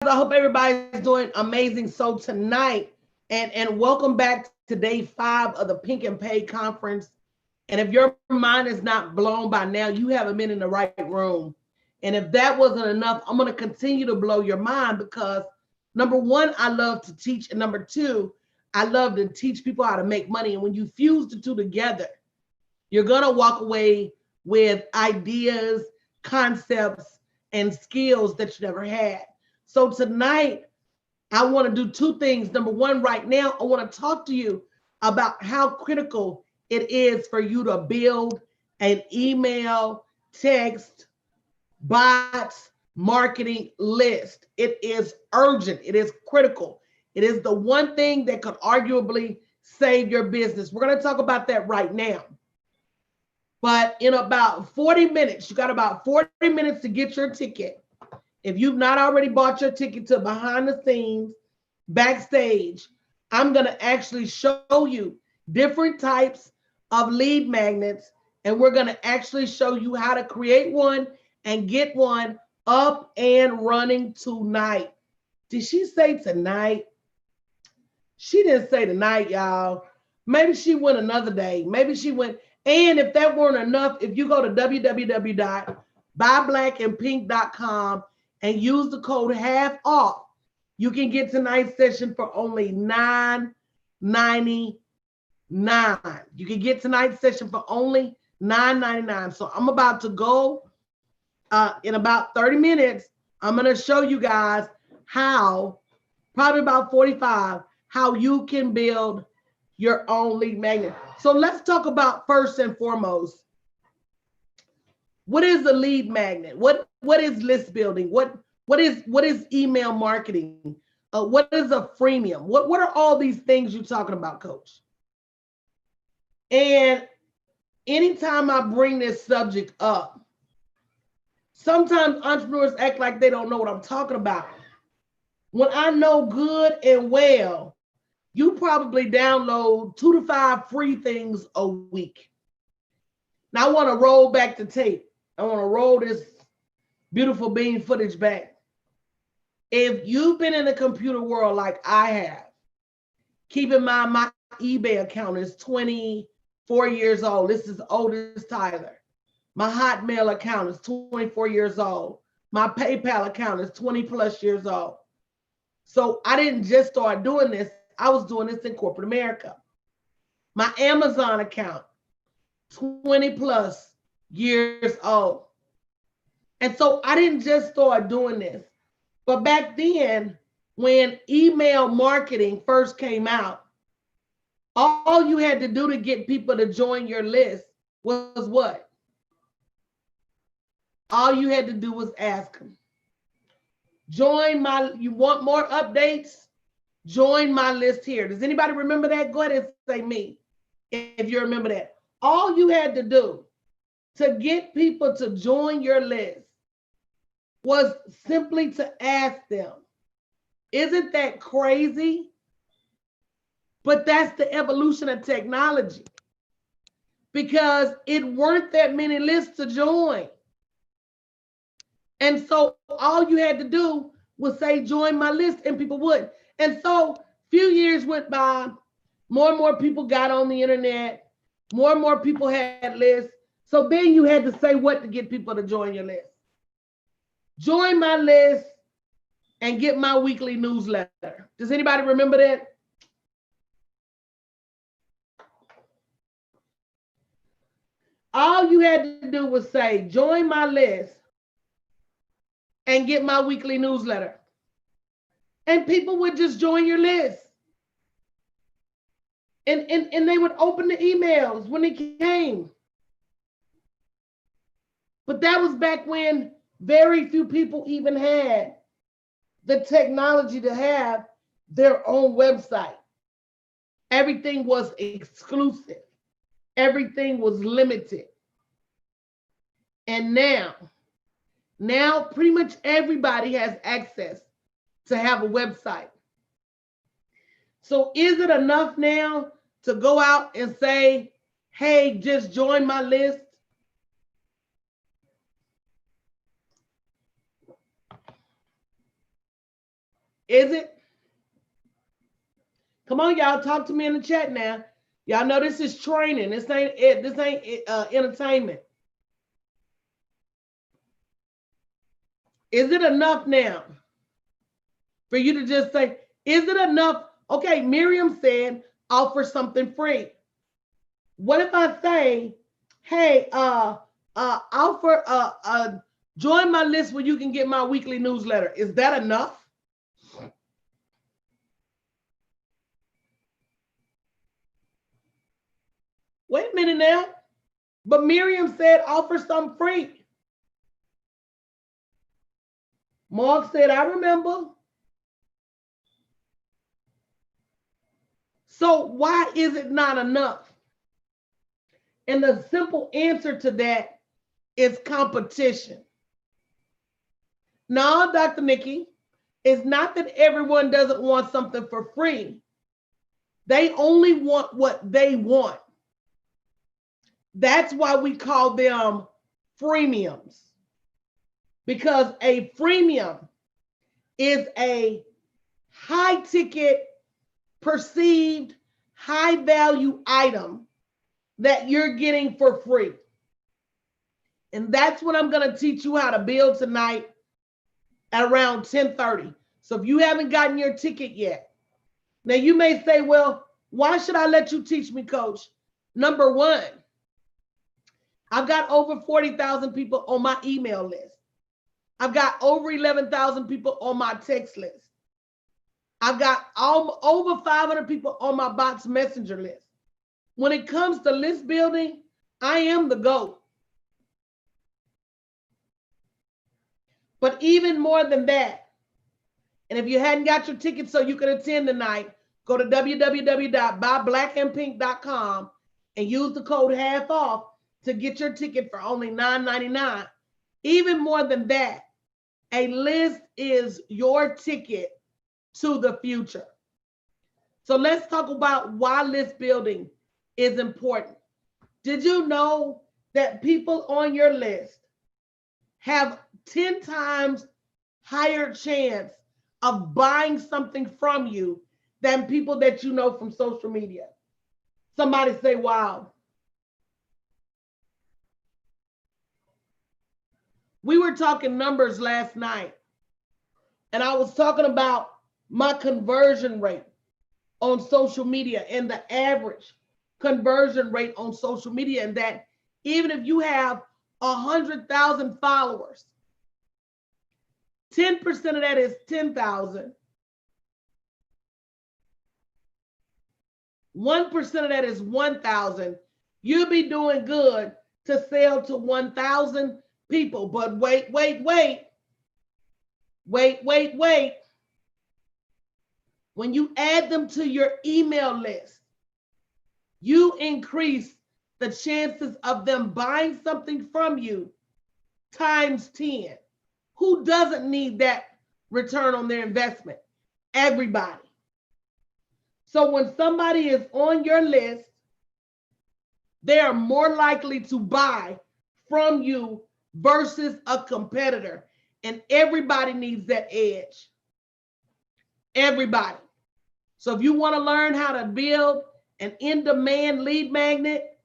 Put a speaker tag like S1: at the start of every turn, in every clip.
S1: I hope everybody's doing amazing. So tonight, and welcome back to day 5 of the Pink and Pay conference. And if your mind is not blown by now, you haven't been in the right room. And if that wasn't enough, I'm going to continue to blow your mind because number one, I love to teach, and number two, I love to teach people how to make money. And when you fuse the two together, you're going to walk away with ideas, concepts, and skills that you never had. So tonight, I want to do two things. Number one, right now, I want to talk to you about how critical it is for you to build an email, text, bots, marketing list. It is urgent. It is critical. It is the one thing that could arguably save your business. We're going to talk about that right now. But in about 40 minutes, you got about 40 minutes to get your ticket. If you've not already bought your ticket to behind the scenes, backstage, I'm going to actually show you different types of lead magnets, and we're going to actually show you how to create one and get one up and running tonight. Did she say tonight? She didn't say tonight, y'all. Maybe she went another day. Maybe she went. And if that weren't enough, if you go to www.buyblackandpink.com and use the code half off, you can get tonight's session for only $9.99. You can get tonight's session for only $9.99. So I'm about to go in about 30 minutes. I'm going to show you guys how, probably about 45, how you can build your own lead magnet. So let's talk about first and foremost, what is a lead magnet? What is list building? What is email marketing? What is a freemium? What are all these things you're talking about, Coach? And anytime I bring this subject up, sometimes entrepreneurs act like they don't know what I'm talking about. When I know good and well, you probably download 2 to 5 free things a week. Now I want to roll back the tape. I want to roll this beautiful bean footage back. If you've been in the computer world like I have, keep in mind my eBay account is 24 years old. This is old as Tyler. My Hotmail account is 24 years old. My PayPal account is 20 plus years old. So I didn't just start doing this. I was doing this in corporate America. My Amazon account, 20 plus years old. And so I didn't just start doing this. But back then, when email marketing first came out, all you had to do to get people to join your list was what? All you had to do was ask them. You want more updates? Join my list here. Does anybody remember that? Go ahead and say me if you remember that. All you had to do to get people to join your list was simply to ask them. Isn't that crazy? But that's the evolution of technology, because it weren't that many lists to join. And so all you had to do was say, join my list, and people would. And so a few years went by, more and more people got on the internet, more and more people had lists. So then you had to say what to get people to join your list. Join my list and get my weekly newsletter. Does anybody remember that? All you had to do was say, join my list and get my weekly newsletter. And people would just join your list. And they would open the emails when it came. But that was back when very few people even had the technology to have their own website. Everything was exclusive. Everything was limited. And now pretty much everybody has access to have a website. So is it enough now to go out and say, hey, just join my list? Is it? Come on, y'all, talk to me in the chat now. Y'all know this is training. This ain't it. This ain't entertainment. Is it enough now for you to just say, is it enough? Okay, Miriam said, offer something free. What if I say, hey, offer, join my list where you can get my weekly newsletter? Is that enough? Wait a minute now. But Miriam said, offer something free. Mark said, I remember. So why is it not enough? And the simple answer to that is competition. No, Dr. Nikki, it's not that everyone doesn't want something for free. They only want what they want. That's why we call them freemiums. Because a freemium is a high ticket, perceived high value item that you're getting for free. And that's what I'm going to teach you how to build tonight at around 10:30. So if you haven't gotten your ticket yet, now you may say, well, why should I let you teach me, coach? Number one, I've got over 40,000 people on my email list. I've got over 11,000 people on my text list. I've got over 500 people on my bots messenger list. When it comes to list building, I am the GOAT. But even more than that, and if you hadn't got your ticket so you can attend tonight, go to www.buyblackandpink.com and use the code half off to get your ticket for only $9.99. Even more than that, a list is your ticket to the future. So let's talk about why list building is important. Did you know that people on your list have 10 times higher chance of buying something from you than people that you know from social media? Somebody say, wow. We were talking numbers last night, and I was talking about my conversion rate on social media and the average conversion rate on social media, and that even if you have 100,000 followers, 10% of that is 10,000. 1% of that is 1,000. You'll be doing good to sell to 1,000 people. But wait. When you add them to your email list, you increase the chances of them buying something from you times 10. Who doesn't need that return on their investment? Everybody. So when somebody is on your list, they are more likely to buy from you versus a competitor. And everybody needs that edge. Everybody. So if you want to learn how to build an in-demand lead magnet,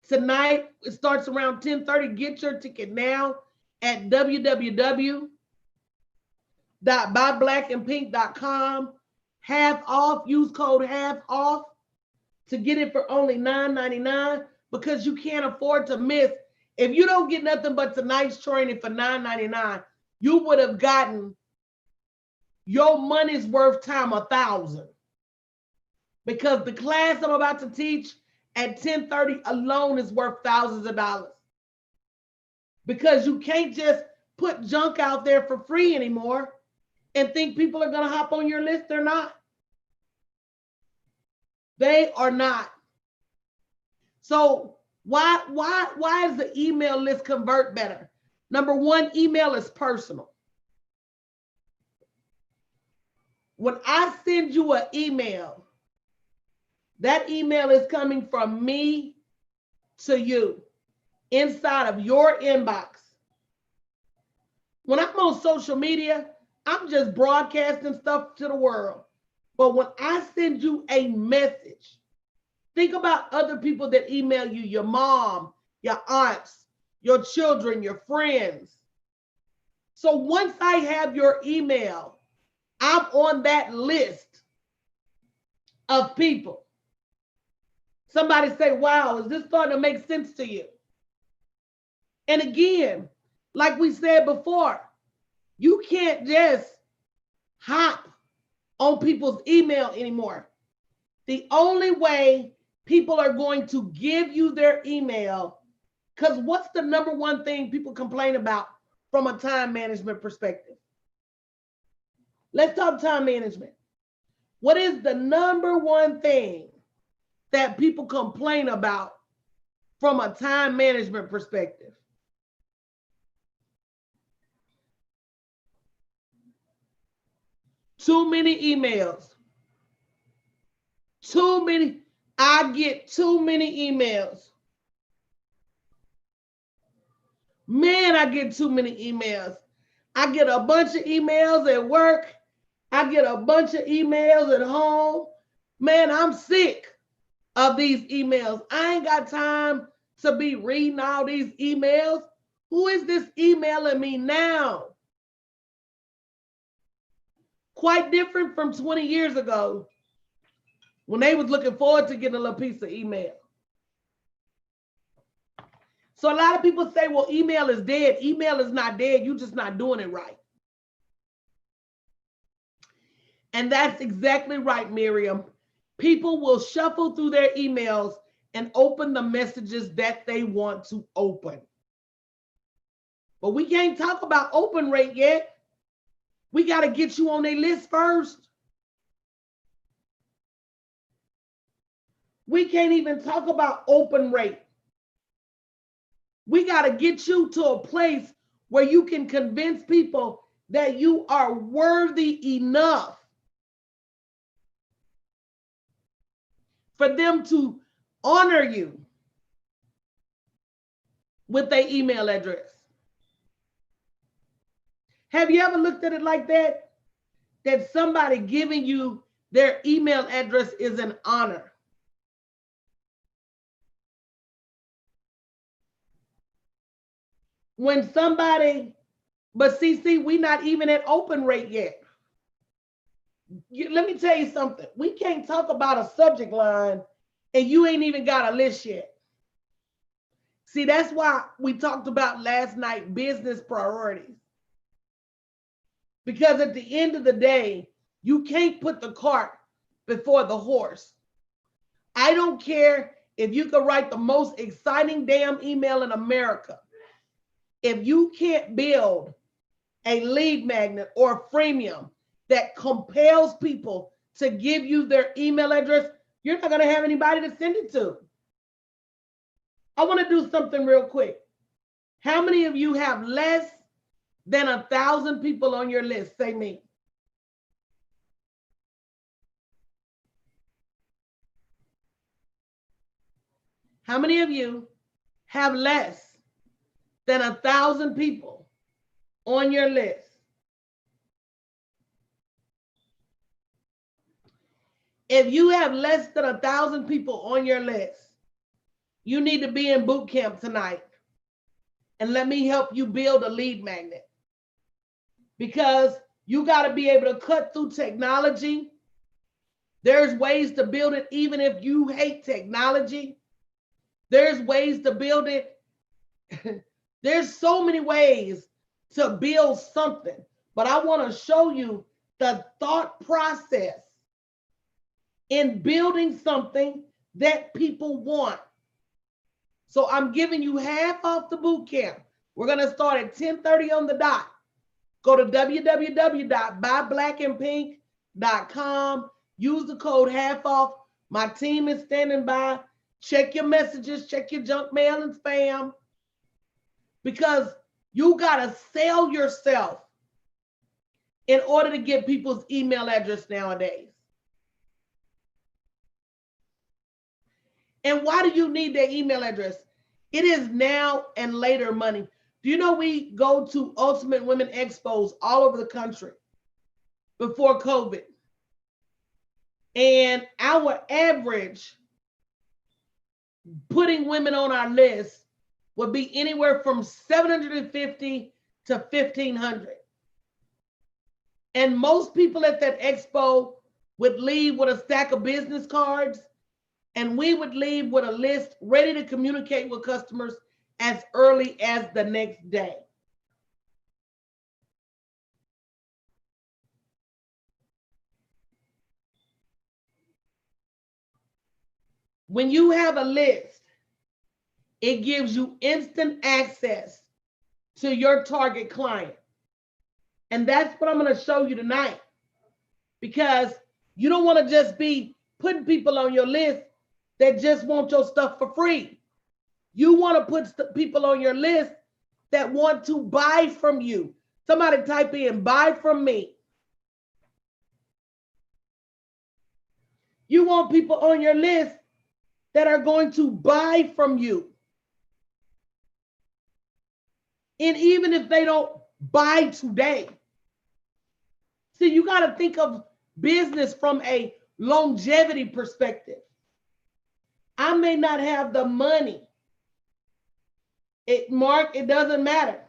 S1: tonight it starts around 10:30. Get your ticket now at www.buyblackandpink.com. Half off. Use code half off to get it for only $9.99, because you can't afford to miss. If you don't get nothing but tonight's training for $9.99, you would have gotten your money's worth time 1,000. Because the class I'm about to teach at 10:30 alone is worth thousands of dollars. Because you can't just put junk out there for free anymore and think people are going to hop on your list. They're not. They are not. So why does the email list convert better? Number one, email is personal. When I send you an email, that email is coming from me to you inside of your inbox. When I'm on social media, I'm just broadcasting stuff to the world. But when I send you a message, think about other people that email you, your mom, your aunts, your children, your friends. So once I have your email, I'm on that list of people. Somebody say, wow, is this starting to make sense to you? And again, like we said before, you can't just hop on people's email anymore. The only way people are going to give you their email, because what's the number one thing people complain about from a time management perspective? Let's talk time management. What is the number one thing that people complain about from a time management perspective? Too many emails. Too many. I get too many emails. Man, I get too many emails. I get a bunch of emails at work. I get a bunch of emails at home. Man, I'm sick of these emails. I ain't got time to be reading all these emails. Who is this emailing me now? Quite different from 20 years ago when they was looking forward to getting a little piece of email. So a lot of people say, well, email is dead. Email is not dead. You're just not doing it right. And that's exactly right, Miriam. People will shuffle through their emails and open the messages that they want to open. But we can't talk about open rate yet. We got to get you on their list first. We can't even talk about open rate. We got to get you to a place where you can convince people that you are worthy enough for them to honor you with their email address. Have you ever looked at it like that? That somebody giving you their email address is an honor. When somebody, but see, we not even at open rate yet. Let me tell you something. We can't talk about a subject line and you ain't even got a list yet. See, that's why we talked about last night business priorities. Because at the end of the day, you can't put the cart before the horse. I don't care if you could write the most exciting damn email in America. If you can't build a lead magnet or a freemium that compels people to give you their email address, you're not going to have anybody to send it to. I want to do something real quick. How many of you have less than 1,000 people on your list? Say me. How many of you have less than 1,000 people on your list? If you have less than 1,000 people on your list, you need to be in boot camp tonight. And let me help you build a lead magnet. Because you got to be able to cut through technology. There's ways to build it even if you hate technology. There's ways to build it. There's so many ways to build something. But I want to show you the thought process in building something that people want. So I'm giving you half off the boot camp. We're going to start at 10:30 on the dot. Go to www.buyblackandpink.com. Use the code half off. My team is standing by. Check your messages, check your junk mail and spam. Because you got to sell yourself in order to get people's email address nowadays. And why do you need their email address? It is now and later money. Do you know we go to Ultimate Women Expos all over the country? before COVID. And our average putting women on our list would be anywhere from 750 to 1,500. And most people at that expo would leave with a stack of business cards, and we would leave with a list ready to communicate with customers as early as the next day. When you have a list, it gives you instant access to your target client. And that's what I'm going to show you tonight, because you don't want to just be putting people on your list that just want your stuff for free. You want to put people on your list that want to buy from you. Somebody type in buy from me. You want people on your list that are going to buy from you. And even if they don't buy today, see, you got to think of business from a longevity perspective. I may not have the money. Mark, it doesn't matter.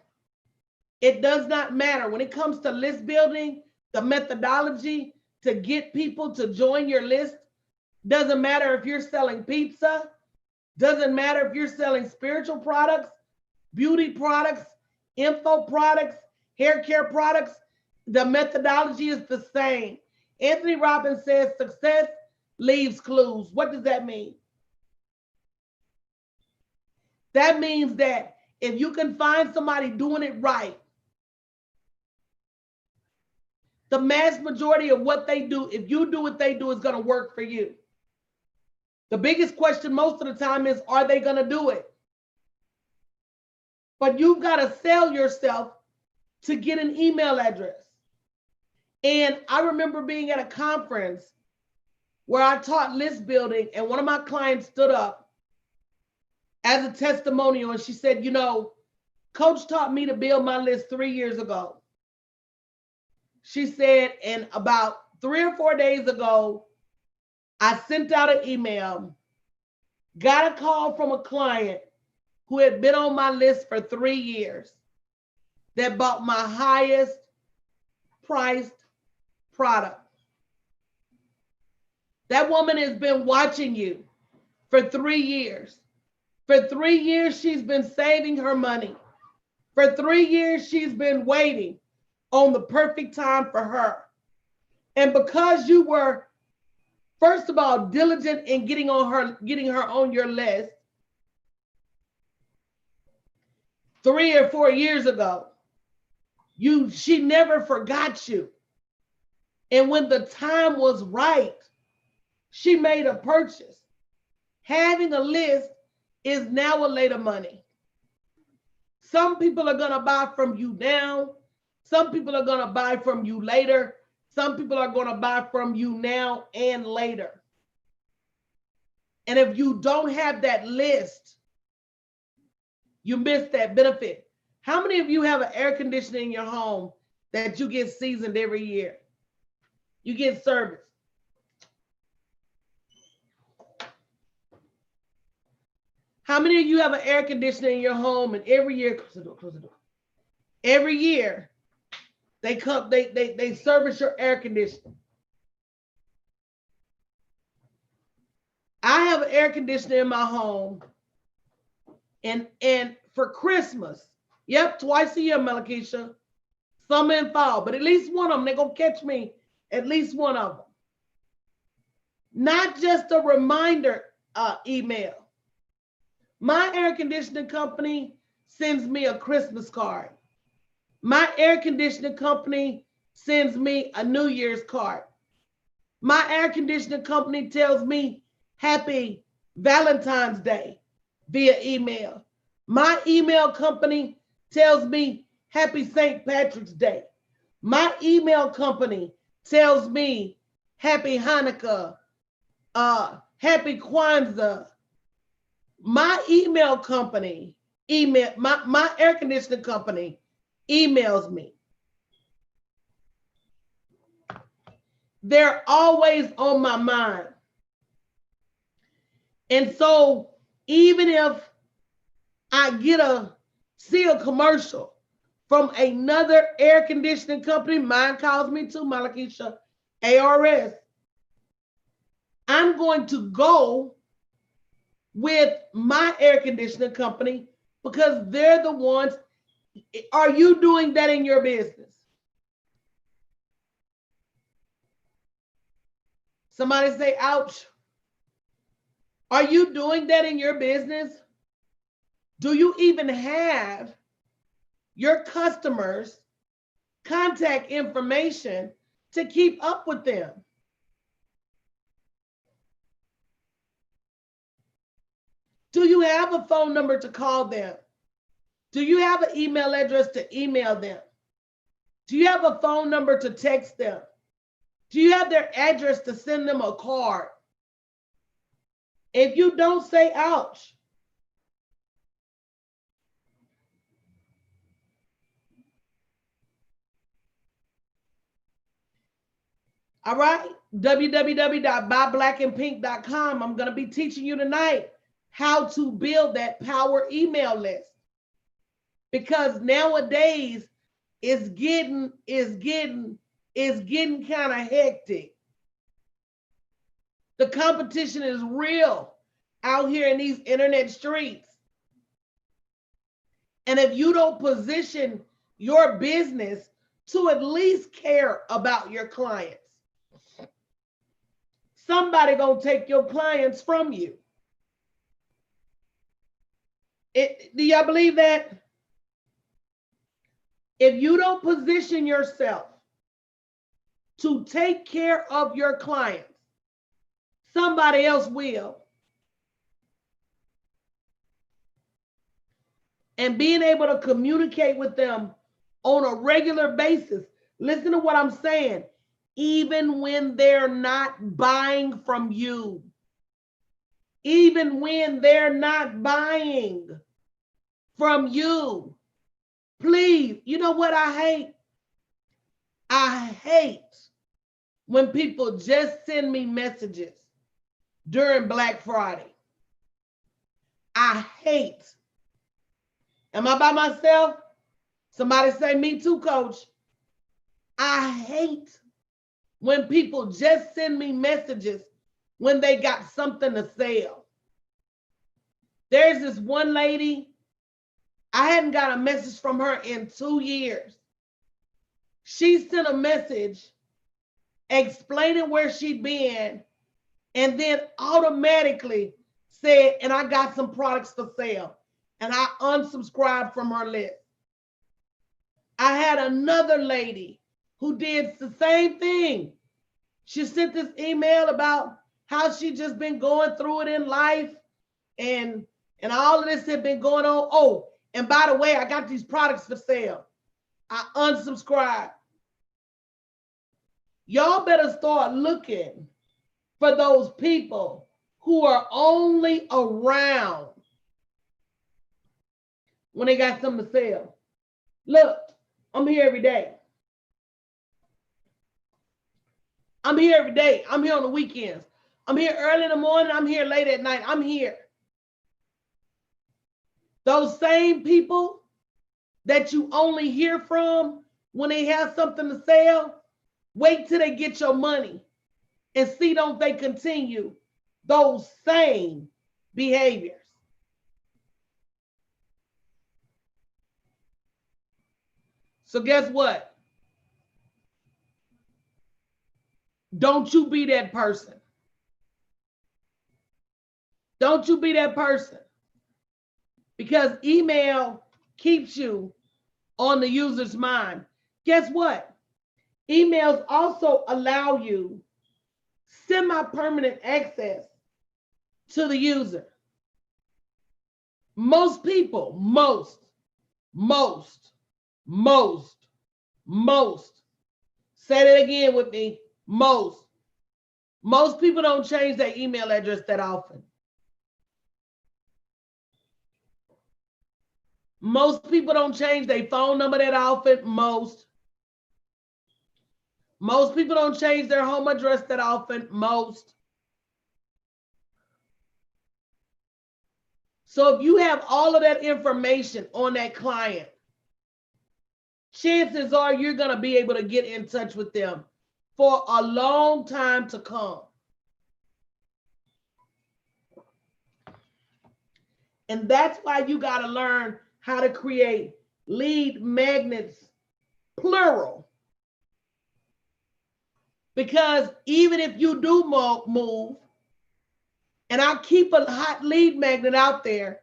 S1: It does not matter. When it comes to list building, the methodology to get people to join your list, doesn't matter if you're selling pizza, doesn't matter if you're selling spiritual products, beauty products, info products, hair care products, the methodology is the same. Anthony Robbins says success leaves clues. What does that mean? That means that if you can find somebody doing it right, the mass majority of what they do, if you do what they do, is going to work for you. The biggest question most of the time is, are they going to do it? But you've got to sell yourself to get an email address. And I remember being at a conference where I taught list building, and one of my clients stood up as a testimonial, and she said, you know, Coach taught me to build my list 3 years ago. She said, and about 3 or 4 days ago, I sent out an email, got a call from a client who had been on my list for 3 years that bought my highest priced product. That woman has been watching you for 3 years. For 3 years, she's been saving her money. For 3 years, she's been waiting on the perfect time for her. And because you were, first of all, diligent in getting her on your list 3 or 4 years ago, she never forgot you. And when the time was right, she made a purchase. Having a list is now a later money. Some people are going to buy from you now. Some people are going to buy from you later. Some people are going to buy from you now and later. And if you don't have that list, you miss that benefit. How many of you have an air conditioner in your home that you get seasoned every year? You get service. How many of you have an air conditioner in your home, and every year, close the door. Every year, they service your air conditioner. I have an air conditioner in my home, and for Christmas, yep, twice a year, Melakisha, summer and fall, but at least one of them, they're going to catch me, at least one of them. Not just a reminder email. My air conditioning company sends me a Christmas card. My air conditioning company sends me a New Year's card. My air conditioning company tells me Happy Valentine's Day via email. My email company tells me Happy St. Patrick's Day. My email company tells me Happy Hanukkah, Happy Kwanzaa. My email company, my air conditioning company emails me. They're always on my mind. And so even if I see a commercial from another air conditioning company, mine calls me too, Malakisha, ARS, I'm going to go with my air conditioning company because they're the ones. Are you doing that in your business? Somebody say, ouch. Are you doing that in your business? Do you even have your customers' contact information to keep up with them? Do you have a phone number to call them? Do you have an email address to email them? Do you have a phone number to text them? Do you have their address to send them a card? If you don't, say ouch. All right, www.buyblackandpink.com. I'm going to be teaching you tonight how to build that power email list. Because nowadays it's getting kind of hectic. The competition is real out here in these internet streets. And if you don't position your business to at least care about your clients, somebody gonna take your clients from you. Do y'all believe that? If you don't position yourself to take care of your clients, somebody else will. And being able to communicate with them on a regular basis. Listen to what I'm saying. Even when they're not buying from you. Even when they're not buying from you. Please, you know what I hate? I hate when people just send me messages during Black Friday. I hate. Am I by myself? Somebody say, me too, coach. I hate when people just send me messages when they got something to sell. There's this one lady, I hadn't got a message from her in 2 years. She sent a message explaining where she'd been and then automatically said, and I got some products for sale. And I unsubscribed from her list. I had another lady who did the same thing. She sent this email about how she just been going through it in life and all of this had been going on. Oh, and by the way, I got these products for sale. I unsubscribed. Y'all better start looking for those people who are only around when they got something to sell. Look, I'm here every day. I'm here every day. I'm here on the weekends. I'm here early in the morning. I'm here late at night. I'm here. Those same people that you only hear from when they have something to sell, wait till they get your money and see don't they continue those same behaviors. So guess what? Don't you be that person. Don't you be that person. Because email keeps you on the user's mind. Guess what? Emails also allow you semi-permanent access to the user. Most people, most, say that again with me, most people don't change their email address that often. Most people don't change their phone number that often, most. Most people don't change their home address that often, most. So if you have all of that information on that client, chances are you're going to be able to get in touch with them for a long time to come. And that's why you got to learn how to create lead magnets, plural. Because even if you do move, and I keep a hot lead magnet out there,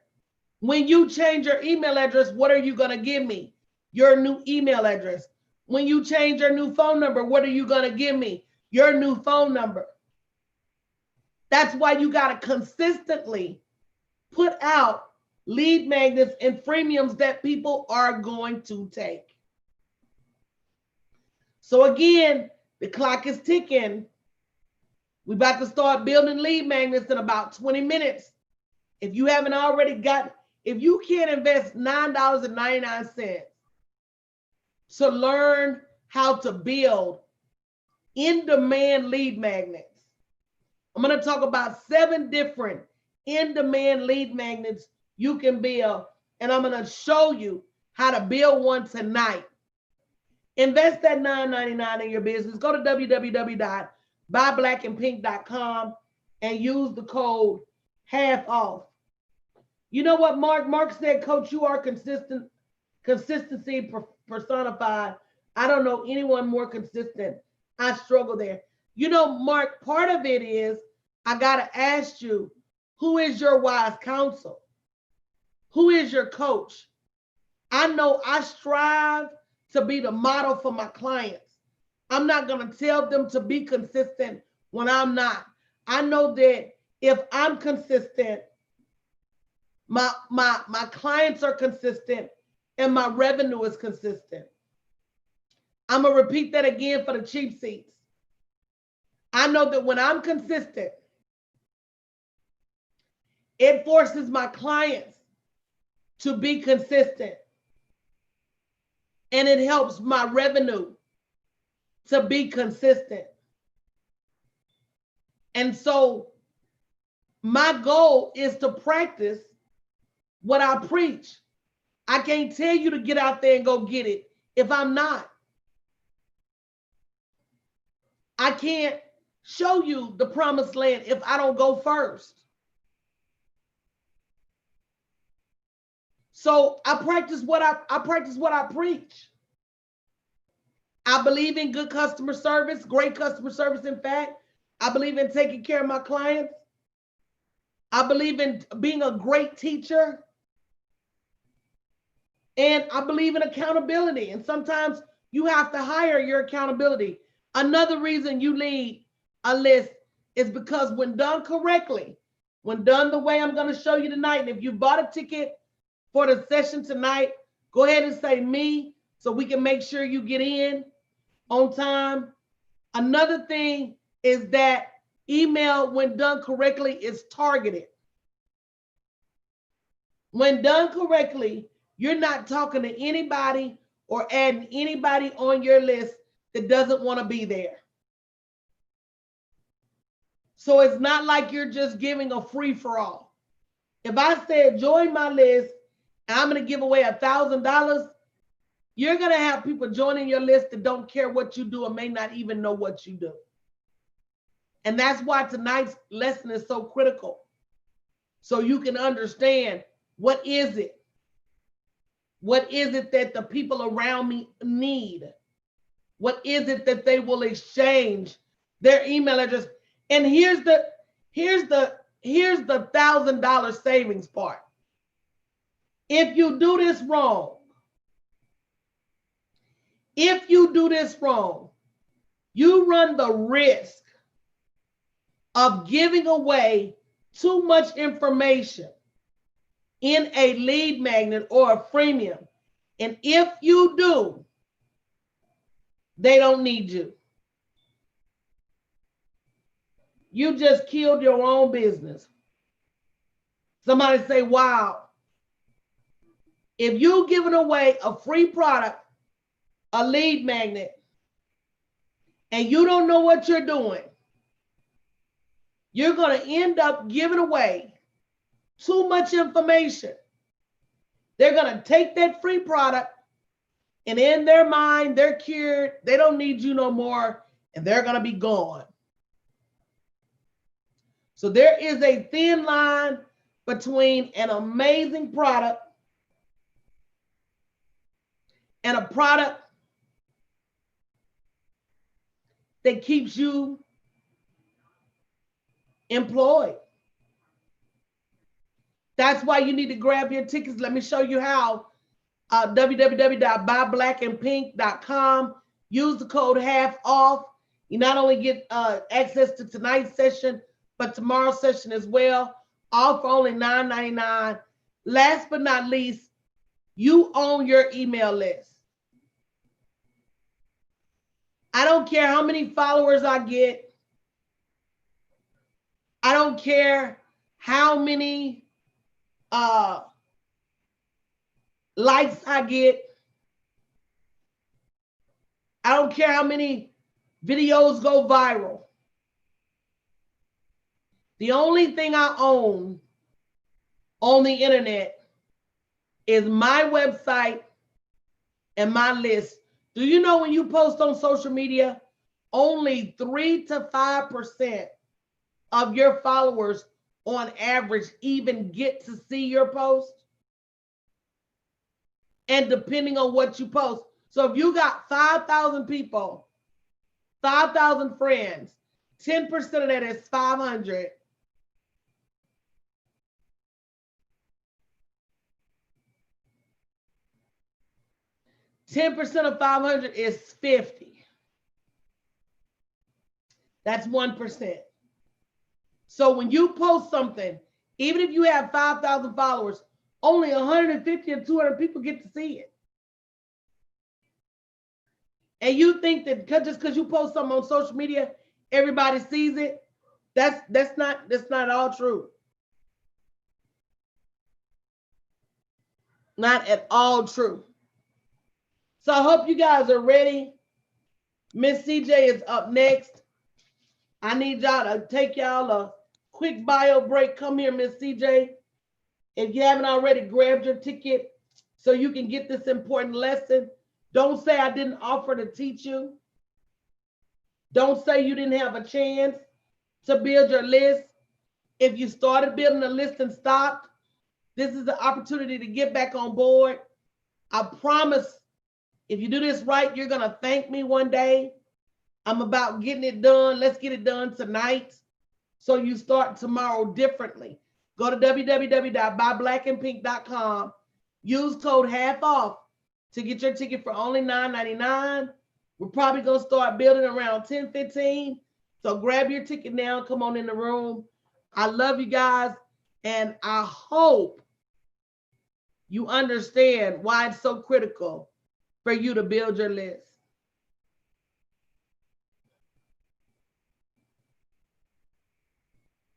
S1: when you change your email address, what are you going to give me? Your new email address. When you change your new phone number, what are you going to give me? Your new phone number. That's why you got to consistently put out lead magnets and freemiums that people are going to take. So again, the clock is ticking. We're about to start building lead magnets in about 20 minutes. If you haven't already got, if you can't invest $9.99 to learn how to build in-demand lead magnets, I'm going to talk about 7 different in-demand lead magnets you can build, and I'm going to show you how to build one tonight. Invest that $9.99 in your business. Go to www.buyblackandpink.com and use the code half off. You know what, Mark? Mark said, Coach, you are consistency personified. I don't know anyone more consistent. I struggle there. You know, Mark, part of it is I got to ask you, who is your wise counsel? Who is your coach? I know I strive to be the model for my clients. I'm not going to tell them to be consistent when I'm not. I know that if I'm consistent, my clients are consistent and my revenue is consistent. I'm going to repeat that again for the cheap seats. I know that when I'm consistent, it forces my clients to be consistent. And it helps my revenue to be consistent. And so my goal is to practice what I preach. I can't tell you to get out there and go get it if I'm not. I can't show you the promised land if I don't go first. So I practice what I preach. I believe in good customer service, great customer service. In fact, I believe in taking care of my clients. I believe in being a great teacher. And I believe in accountability. And sometimes you have to hire your accountability. Another reason you need a list is because when done correctly, when done the way I'm going to show you tonight, and if you bought a ticket for the session tonight, go ahead and say me so we can make sure you get in on time. Another thing is that email, when done correctly, is targeted. When done correctly, you're not talking to anybody or adding anybody on your list that doesn't want to be there. So it's not like you're just giving a free for all. If I said join my list and I'm going to give away $1,000, you're going to have people joining your list that don't care what you do and may not even know what you do. And that's why tonight's lesson is so critical. So you can understand, what is it? What is it that the people around me need? What is it that they will exchange their email address? And here's the $1,000 savings part. If you do this wrong, you run the risk of giving away too much information in a lead magnet or a freemium. And if you do, they don't need you. You just killed your own business. Somebody say, wow. If you're giving away a free product, a lead magnet, and you don't know what you're doing, you're going to end up giving away too much information. They're going to take that free product, and in their mind, they're cured. They don't need you no more, and they're going to be gone. So there is a thin line between an amazing product and a product that keeps you employed. That's why you need to grab your tickets. Let me show you how. www.buyblackandpink.com. Use the code half off. You not only get access to tonight's session, but tomorrow's session as well. All for only $9.99. Last but not least, you own your email list. I don't care how many followers I get. I don't care how many likes I get. I don't care how many videos go viral. The only thing I own on the internet is my website and my list. Do you know when you post on social media, only 3 to 5% of your followers on average even get to see your post? And depending on what you post. So if you got 5,000 people, 5,000 friends, 10% of that is 500. Ten percent of 500 is 50. That's 1%. So when you post something, even if you have 5,000 followers, only 150 or 200 people get to see it. And you think that just because you post something on social media, everybody sees it? That's not all true. Not at all true. So I hope you guys are ready. Miss CJ is up next. I need y'all to take y'all a quick bio break. Come here, Miss CJ. If you haven't already grabbed your ticket so you can get this important lesson, don't say I didn't offer to teach you. Don't say you didn't have a chance to build your list. If you started building a list and stopped, this is the opportunity to get back on board. I promise if you do this right, you're going to thank me one day. I'm about getting it done. Let's get it done tonight so you start tomorrow differently. Go to www.buyblackandpink.com. Use code half off to get your ticket for only $9.99. We're probably going to start building around 10:15. So grab your ticket now. Come on in the room. I love you guys. And I hope you understand why it's so critical for you to build your list.